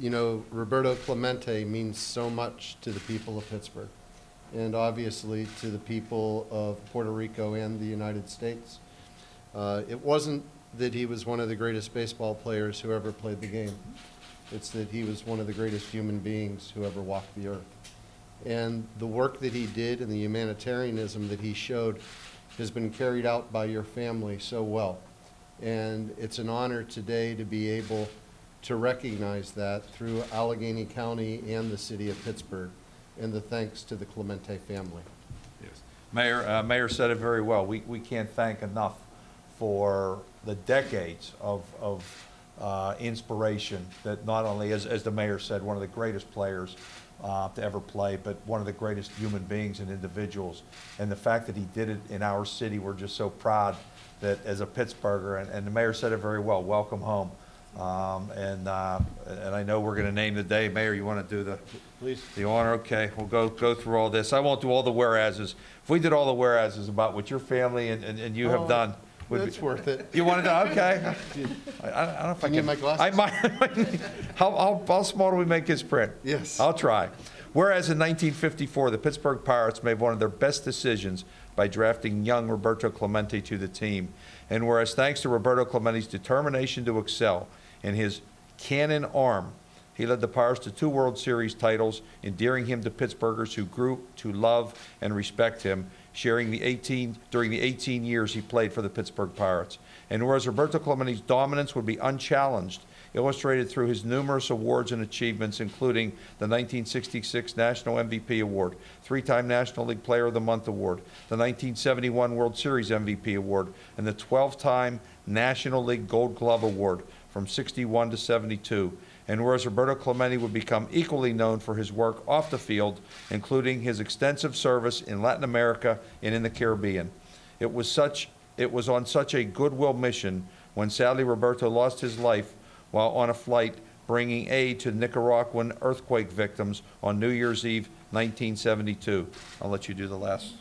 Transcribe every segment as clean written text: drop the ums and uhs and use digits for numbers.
you know, Roberto Clemente means so much to the people of Pittsburgh, and obviously to the people of Puerto Rico and the United States. It wasn't that he was one of the greatest baseball players who ever played the game. It's that he was one of the greatest human beings who ever walked the earth. And the work that he did and the humanitarianism that he showed has been carried out by your family so well. And it's an honor today to be able to recognize that through Allegheny County and the city of Pittsburgh, and the thanks to the Clemente family. Yes. Mayor said it very well. We can't thank enough for the decades of inspiration that not only, as the mayor said, one of the greatest players to ever play, but one of the greatest human beings and individuals. And the fact that he did it in our city, we're just so proud that as a Pittsburgher, and the mayor said it very well, welcome home. And I know we're going to name the day. Mayor, you want to do the honor? Okay, we'll go through all this. I won't do all the whereases. If we did all the whereases about what your family and you have done, it's worth it. You want to do? Okay. I don't know if I can. Need my glasses? I might. How small do we make his print? Yes. I'll try. Whereas in 1954, the Pittsburgh Pirates made one of their best decisions by drafting young Roberto Clemente to the team. And whereas thanks to Roberto Clemente's determination to excel in his cannon arm, he led the Pirates to 2 World Series titles, endearing him to Pittsburghers who grew to love and respect him, during the 18 years he played for the Pittsburgh Pirates. And whereas Roberto Clemente's dominance would be unchallenged, illustrated through his numerous awards and achievements, including the 1966 National MVP Award, 3-time National League Player of the Month Award, the 1971 World Series MVP Award, and the 12-time National League Gold Glove Award from 61 to 72. And whereas Roberto Clemente would become equally known for his work off the field, including his extensive service in Latin America and in the Caribbean. It was on such a goodwill mission when sadly Roberto lost his life while on a flight bringing aid to Nicaraguan earthquake victims on New Year's Eve, 1972. I'll let you do the last.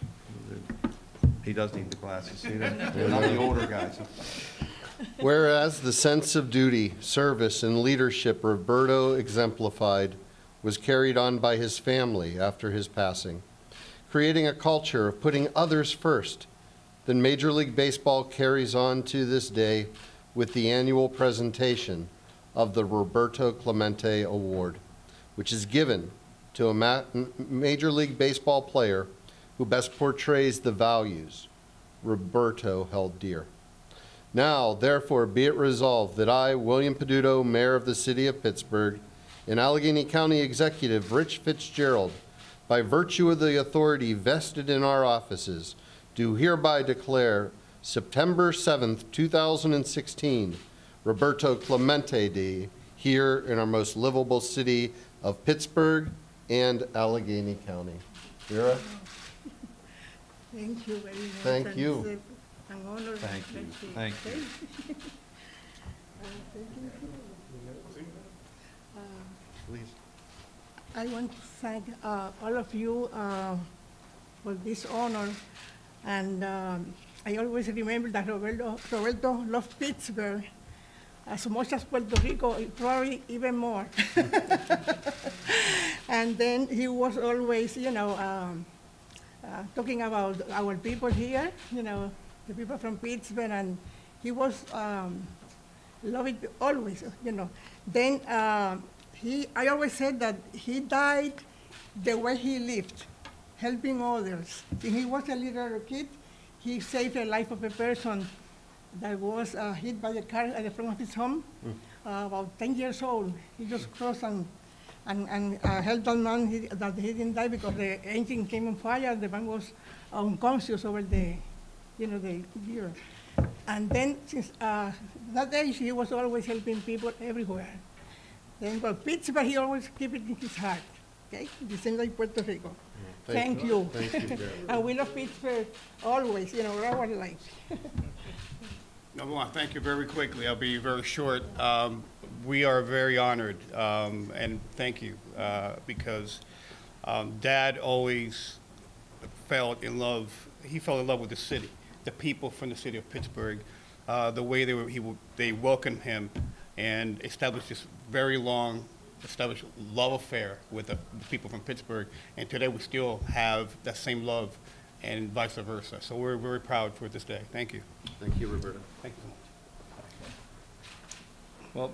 He does need the glasses. See that? Not the older guys. Whereas the sense of duty, service, and leadership Roberto exemplified was carried on by his family after his passing, creating a culture of putting others first, then Major League Baseball carries on to this day with the annual presentation of the Roberto Clemente Award, which is given to a Major League Baseball player who best portrays the values Roberto held dear. Now, therefore, be it resolved that I, William Peduto, Mayor of the City of Pittsburgh, and Allegheny County Executive Rich Fitzgerald, by virtue of the authority vested in our offices, do hereby declare September 7th, 2016, Roberto Clemente Day here in our most livable city of Pittsburgh and Allegheny County. Vera? Thank you very much. Thank you. An honor. Thank you. Thank you. Please. I want to thank all of you for this honor. And I always remember that Roberto loved Pittsburgh as much as Puerto Rico, probably even more. And then he was always, you know, talking about our people here, you know, the people from Pittsburgh, and he was loving always, you know. Then I always said that he died the way he lived, helping others. When he was a little kid, he saved the life of a person that was hit by a car at the front of his home, about 10 years old. He just crossed and helped that man that he didn't die because the engine came on fire. The man was unconscious over the, you know, the gear. And then since that age, he was always helping people everywhere. Then, but Pittsburgh, he always keep it in his heart. Okay, the same like Puerto Rico. Thank you. Thank you. And we love Pittsburgh always, you know, all our life. Number one, thank you very quickly. I'll be very short. We are very honored, and thank you, because Dad always fell in love. He fell in love with the city, the people from the city of Pittsburgh, the way they welcomed him, and established this very long established love affair with the people from Pittsburgh, and today we still have that same love and vice versa. So we're very proud for this day. Thank you. Thank you, Roberto. Thank you so much.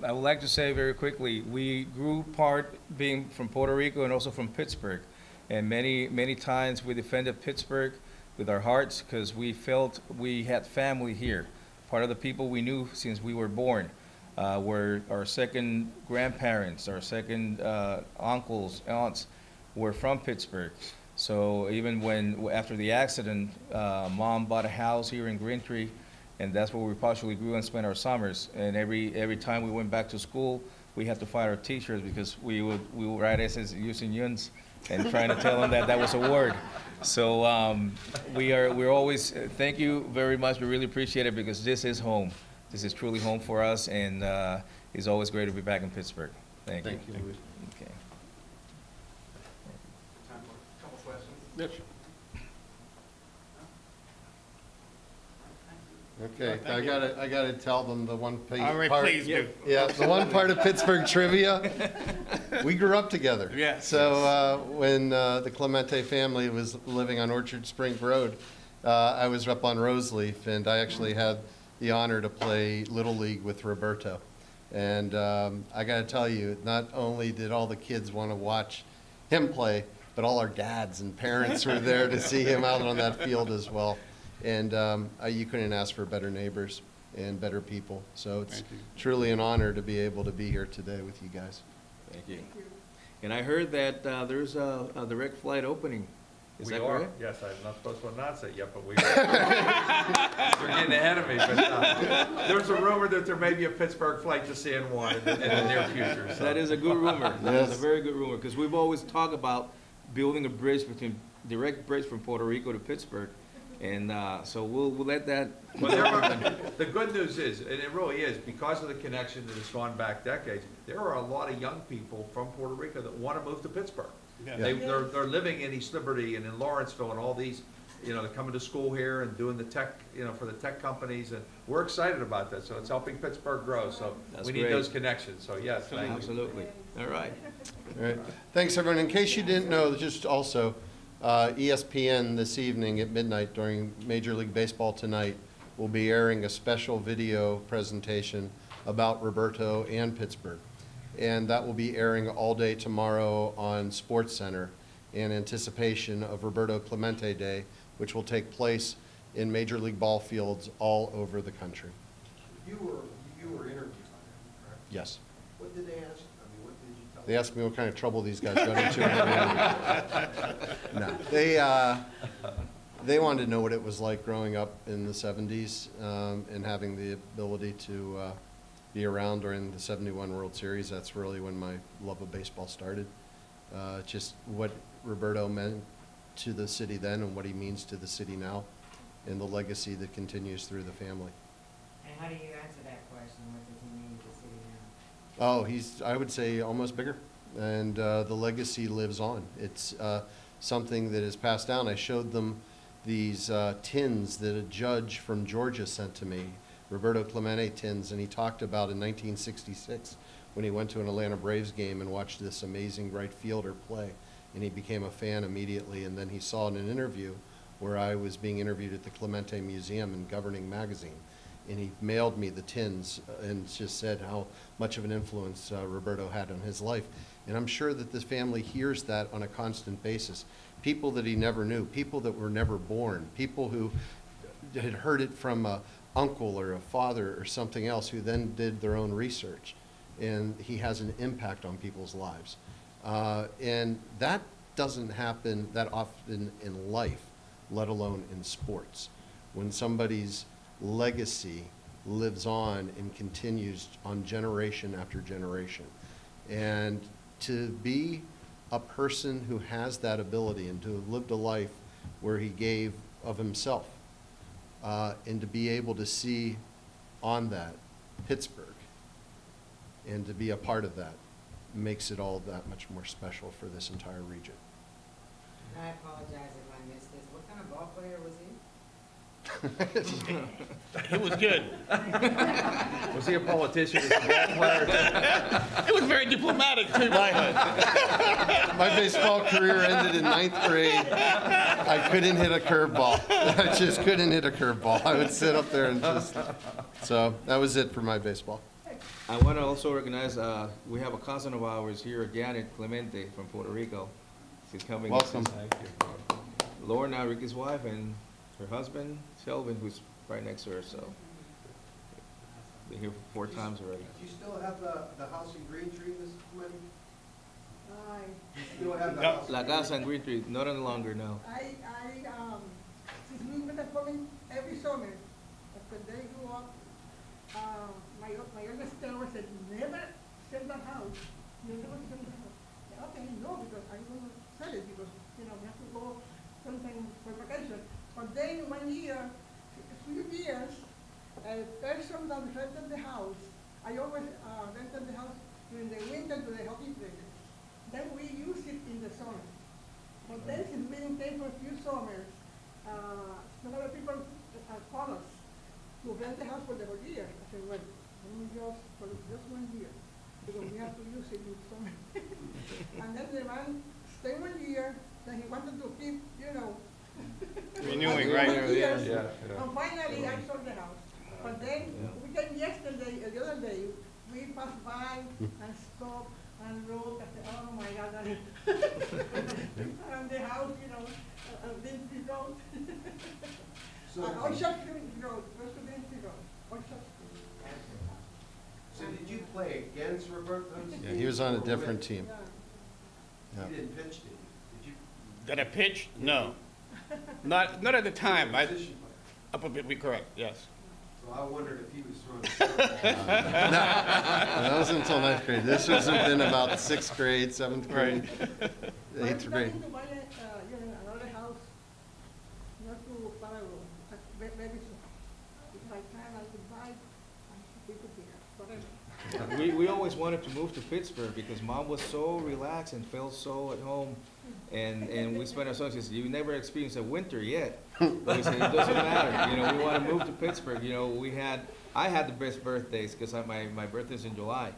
Well, I would like to say very quickly, we grew apart being from Puerto Rico and also from Pittsburgh. And many times we defended Pittsburgh with our hearts because we felt we had family here. Part of the people we knew since we were born were our second grandparents, our second uncles, aunts were from Pittsburgh. So even after the accident, Mom bought a house here in Green Tree, and that's where we partially grew and spent our summers. And every time we went back to school, we had to fight our teachers because we would write essays using yuns and trying to tell them that was a word. So we're always, thank you very much. We really appreciate it because this is home. This is truly home for us, and it's always great to be back in Pittsburgh. Thank you. Thank you, Luis. Okay. Time for a couple questions. Yes. Okay, Thank I gotta tell them the one page. All right, part. please do. Yeah, the one part of Pittsburgh trivia. We grew up together. Yes. So when the Clemente family was living on Orchard Spring Road, I was up on Roseleaf, and I actually had the honor to play Little League with Roberto. And I got to tell you, not only did all the kids want to watch him play, but all our dads and parents were there to see him out on that field as well. And you couldn't ask for better neighbors and better people. So it's Thank you. truly an honor to be able to be here today with you guys. Thank you. And I heard that there's a direct flight opening. Is that correct? Yes, I'm not supposed to announce it yet, but we are. You're getting ahead of me, but there's a rumor that there may be a Pittsburgh flight to San Juan in the near future. So. That is a good rumor. That is Yes. a very good rumor, because we've always talked about building a bridge direct bridge from Puerto Rico to Pittsburgh. And so we'll let that. Well, the good news is, and it really is, because of the connection that has gone back decades, there are a lot of young people from Puerto Rico that want to move to Pittsburgh. Yeah. They're living in East Liberty and in Lawrenceville and all these, they're coming to school here and doing the tech, for the tech companies, and we're excited about that. So it's helping Pittsburgh grow. So That's we need great. those connections. So yes, thank you. Absolutely. All right. All right. Thanks, everyone. In case you didn't know, just also, ESPN this evening at midnight during Major League Baseball Tonight will be airing a special video presentation about Roberto and Pittsburgh. And that will be airing all day tomorrow on SportsCenter in anticipation of Roberto Clemente Day, which will take place in Major League ball fields all over the country. You were interviewed on that, correct? Yes. What did they ask? I mean, what did you tell them? They asked me what kind of trouble these guys got into. No, they wanted to know what it was like growing up in the 70s and having the ability to be around during the 71 World Series. That's really when my love of baseball started. Just what Roberto meant to the city then and what he means to the city now, and the legacy that continues through the family. And how do you answer that question? What does he mean to the city now? Oh, he's, I would say, almost bigger, and the legacy lives on. It's something that is passed down. I showed them these tins that a judge from Georgia sent to me, Roberto Clemente tins, and he talked about in 1966 when he went to an Atlanta Braves game and watched this amazing right fielder play, and he became a fan immediately. And then he saw in an interview where I was being interviewed at the Clemente Museum in Governing Magazine, and he mailed me the tins and just said how much of an influence Roberto had on his life. And I'm sure that this family hears that on a constant basis. People that he never knew, people that were never born, people who had heard it from a uncle or a father or something else who then did their own research. And he has an impact on people's lives. And that doesn't happen that often in life, let alone in sports. When somebody's legacy lives on and continues on generation after generation. And to be a person who has that ability and to have lived a life where he gave of himself, and to be able to see on that Pittsburgh and to be a part of that makes it all that much more special for this entire region. I apologize if I missed this. What kind of ball player was he? It was good. Was he a politician? Was he a ball player? It was very diplomatic, too. My baseball career ended in 9th grade. I couldn't hit a curveball. I just couldn't hit a curveball. I would sit up there and just, so that was it for my baseball. I want to also recognize, we have a cousin of ours here, Janet Clemente from Puerto Rico. She's coming. Welcome. Lorna, Ricky's wife, and her husband, Shelvin, who's right next to her, so. Been here 4 times already. Do you still have the house in Green Tree, Mrs. Clemente? I, You still have the No. house? La Casa and Green Tree, not any longer, no. since we were coming every summer, after they grew up, my youngest daughter said, never sell the house. You never sell the house. Okay, no, because I'm going to sell it because, we have to go sometime for vacation. But then 1 year, a few years, a person that rented the house, I always rented the house during the winter to the hockey players. Then we use it in the summer. But then since we didn't pay for a few summers, some other people call us to rent the house for the whole year. I said, well, let me just for just 1 year, because we have to use it in summer. And then the man stayed 1 year, then he wanted to keep, Renewing, after right? 1 year, Yeah. and finally I sold the house. But then, we came yesterday, the other day, we passed by and stopped and looked, I said, oh my God, and the house, Lindsay Road. Ocean Street Road, first to Lindsay Road, Ocean Street. So did you play against Roberto? Yeah, he was on a different team. Yeah. You didn't pitch, did you? Did you? Did I pitch? No. Not at the time. Position player? We correct, yes. So I wondered if he was throwing a That wasn't until 9th grade. This was in about 6th grade, 7th grade, 8th grade. I'm to buy another house, not to Paraguay, very soon. If I can, I could buy, and keep it here, whatever. We always wanted to move to Pittsburgh because Mom was so relaxed and felt so at home. And we spent our summers, she said, you never experienced a winter yet. But we said, it doesn't matter, we want to move to Pittsburgh. I had the best birthdays because my birthday's in July.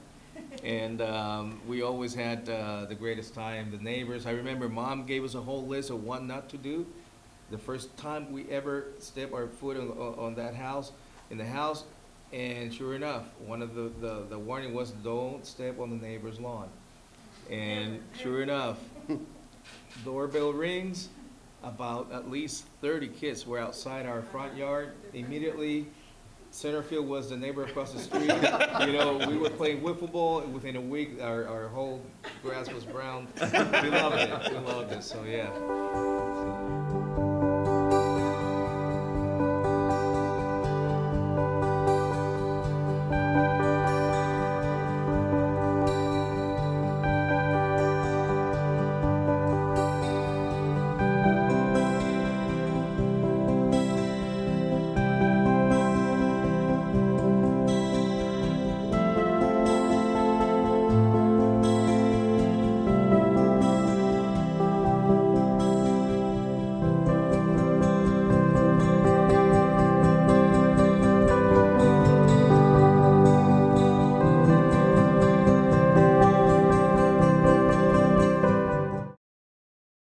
And we always had the greatest time, the neighbors. I remember Mom gave us a whole list of what not to do. The first time we ever stepped our foot on that house, in the house, and sure enough, one of the warning was don't step on the neighbor's lawn. And sure enough, doorbell rings, about at least 30 kids were outside our front yard. Immediately, center field was the neighbor across the street. We were playing wiffle ball, and within a week, our whole grass was brown. We loved it, so yeah.